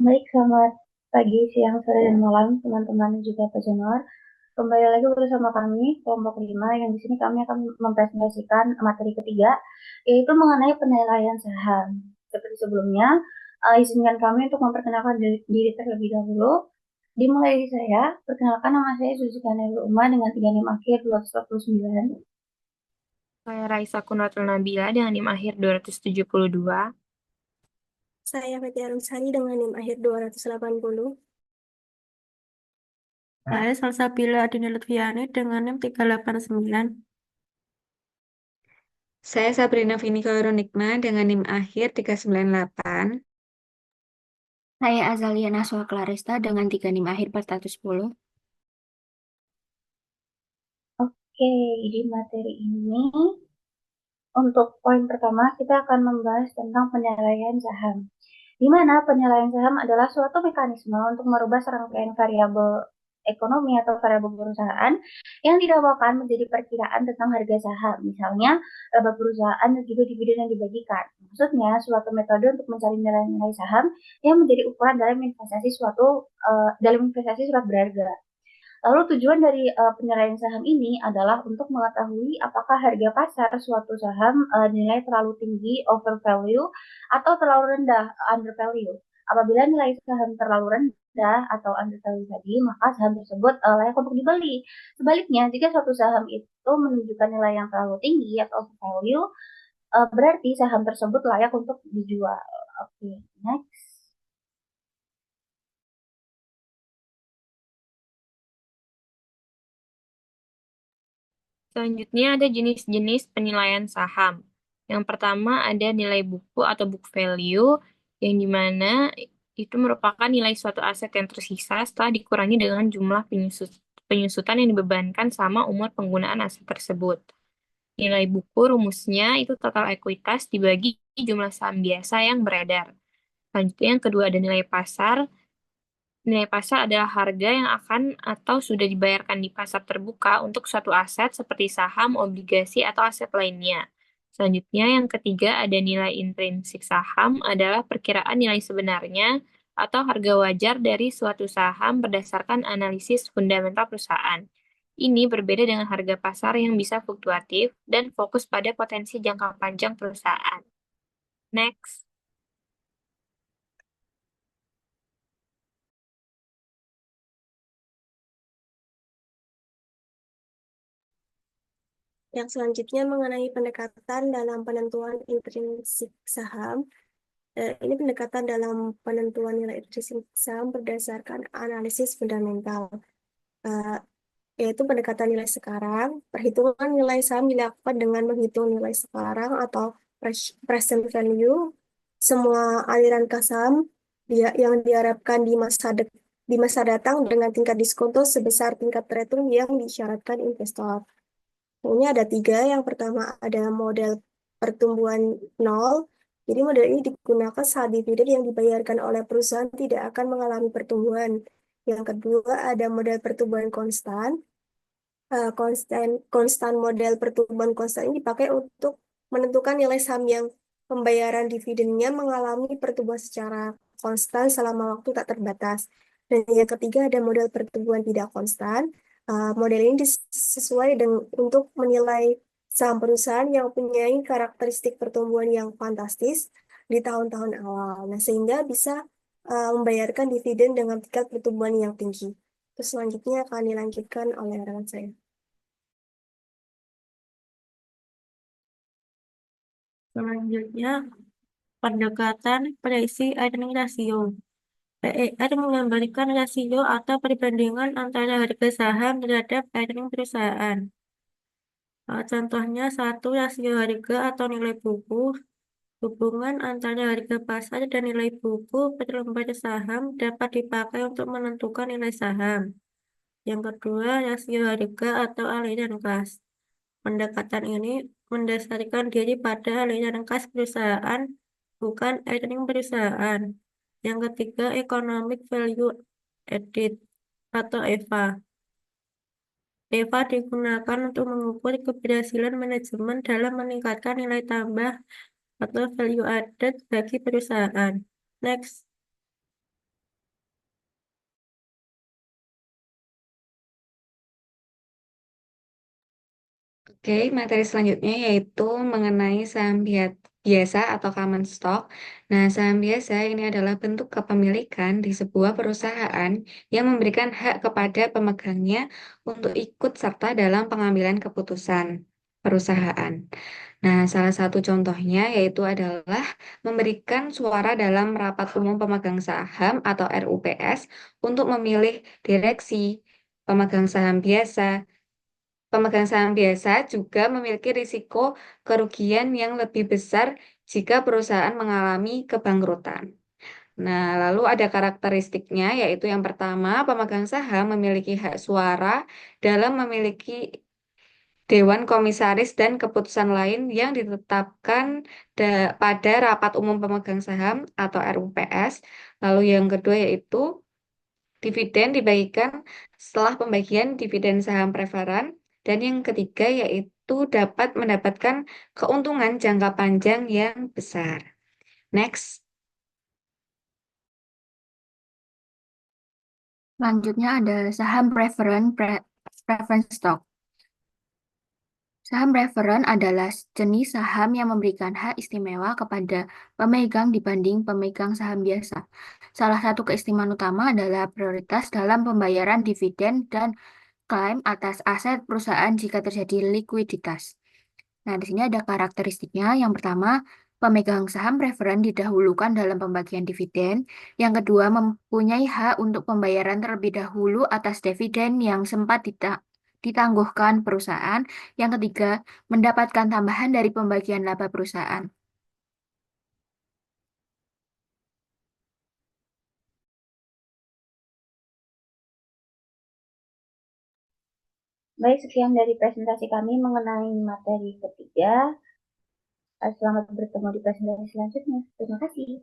Baik, selamat pagi, siang, sore, dan malam, teman-teman dan juga pendengar. Kembali lagi bersama kami, kelompok 5, yang di sini kami akan mempresentasikan materi ketiga, yaitu mengenai penilaian saham. Seperti sebelumnya, izinkan kami untuk memperkenalkan diri terlebih dahulu. Dimulai dari saya, perkenalkan nama saya Zuzika Nurul Uma dengan 36 akhir 249. Saya Raisa Kunratul Nabila dengan NIM akhir 272. Saya Fethi Arumsari dengan NIM akhir 280. Saya Salsabila Adini Lutfiani dengan NIM 389. Saya Sabrina Vini Nikma dengan NIM akhir 398. Saya Azalia Naswa Clarista dengan 3 NIM akhir 410. Oke, di materi ini, untuk poin pertama, kita akan membahas tentang penilaian saham. Di mana penilaian saham adalah suatu mekanisme untuk merubah serangkaian variabel ekonomi atau variabel perusahaan yang didapatkan menjadi perkiraan tentang harga saham, misalnya laba perusahaan dan juga dividen yang dibagikan. Maksudnya, suatu metode untuk mencari nilai-nilai saham yang menjadi ukuran dalam investasi surat berharga. Lalu tujuan dari penilaian saham ini adalah untuk mengetahui apakah harga pasar suatu saham dinilai terlalu tinggi overvalue atau terlalu rendah undervalue. Apabila nilai saham terlalu rendah atau undervalue tadi, maka saham tersebut layak untuk dibeli. Sebaliknya, jika suatu saham itu menunjukkan nilai yang terlalu tinggi atau overvalue, berarti saham tersebut layak untuk dijual. Oke, next. Selanjutnya ada jenis-jenis penilaian saham. Yang pertama ada nilai buku atau book value, yang dimana itu merupakan nilai suatu aset yang tersisa setelah dikurangi dengan jumlah penyusutan yang dibebankan sama umur penggunaan aset tersebut. Nilai buku rumusnya itu total ekuitas dibagi jumlah saham biasa yang beredar. Selanjutnya yang kedua ada nilai pasar. Nilai pasar adalah harga yang akan atau sudah dibayarkan di pasar terbuka untuk suatu aset seperti saham, obligasi, atau aset lainnya. Selanjutnya, yang ketiga ada nilai intrinsik saham adalah perkiraan nilai sebenarnya atau harga wajar dari suatu saham berdasarkan analisis fundamental perusahaan. Ini berbeda dengan harga pasar yang bisa fluktuatif dan fokus pada potensi jangka panjang perusahaan. Next. Yang selanjutnya mengenai pendekatan dalam penentuan intrinsik saham. Ini pendekatan dalam penentuan nilai intrinsik saham berdasarkan analisis fundamental, yaitu pendekatan nilai sekarang. Perhitungan nilai saham dilakukan dengan menghitung nilai sekarang atau present value semua aliran kas saham yang diharapkan di masa datang dengan tingkat diskonto sebesar tingkat return yang disyaratkan investor. Ini ada 3. Yang pertama ada model pertumbuhan nol. Jadi model ini digunakan saat dividen yang dibayarkan oleh perusahaan tidak akan mengalami pertumbuhan. Yang kedua ada model pertumbuhan konstan. Konstan model pertumbuhan konstan ini dipakai untuk menentukan nilai saham yang pembayaran dividennya mengalami pertumbuhan secara konstan selama waktu tak terbatas. Dan yang ketiga ada model pertumbuhan tidak konstan. Model ini sesuai untuk menilai saham perusahaan yang mempunyai karakteristik pertumbuhan yang fantastis di tahun-tahun awal. Nah, sehingga bisa membayarkan dividen dengan tingkat pertumbuhan yang tinggi. Terus selanjutnya akan dilanjutkan oleh rekan saya. Selanjutnya, pendekatan prediksi earning ratio. PER menggambarkan rasio atau perbandingan antara harga saham terhadap earning perusahaan. Contohnya, 1. Rasio harga atau nilai buku. Hubungan antara harga pasar dan nilai buku per lembar saham dapat dipakai untuk menentukan nilai saham. Yang kedua, rasio harga atau aliran kas. Pendekatan ini mendasarkan diri pada aliran kas perusahaan, bukan earning perusahaan. Yang ketiga, Economic Value Added atau EVA. EVA digunakan untuk mengukur keberhasilan manajemen dalam meningkatkan nilai tambah atau value added bagi perusahaan. Next. Oke, materi selanjutnya yaitu mengenai saham biasa atau common stock. Nah, saham biasa ini adalah bentuk kepemilikan di sebuah perusahaan yang memberikan hak kepada pemegangnya untuk ikut serta dalam pengambilan keputusan perusahaan. Nah, salah satu contohnya yaitu adalah memberikan suara dalam rapat umum pemegang saham atau RUPS untuk memilih direksi pemegang saham biasa. Pemegang saham biasa juga memiliki risiko kerugian yang lebih besar jika perusahaan mengalami kebangkrutan. Nah, lalu ada karakteristiknya, yaitu yang pertama, pemegang saham memiliki hak suara dalam memiliki dewan komisaris dan keputusan lain yang ditetapkan pada rapat umum pemegang saham atau RUPS. Lalu yang kedua yaitu dividen dibagikan setelah pembagian dividen saham preferen. Dan yang ketiga yaitu dapat mendapatkan keuntungan jangka panjang yang besar. Next. Selanjutnya ada saham preference stock. Saham preferen adalah jenis saham yang memberikan hak istimewa kepada pemegang dibanding pemegang saham biasa. Salah satu keistimewaan utama adalah prioritas dalam pembayaran dividen dan klaim atas aset perusahaan jika terjadi likuiditas. Nah, di sini ada karakteristiknya. Yang pertama, pemegang saham preferen didahulukan dalam pembagian dividen. Yang kedua, mempunyai hak untuk pembayaran terlebih dahulu atas dividen yang sempat ditangguhkan perusahaan. Yang ketiga, mendapatkan tambahan dari pembagian laba perusahaan. Baik, sekian dari presentasi kami mengenai materi ketiga. Selamat bertemu di presentasi selanjutnya. Terima kasih.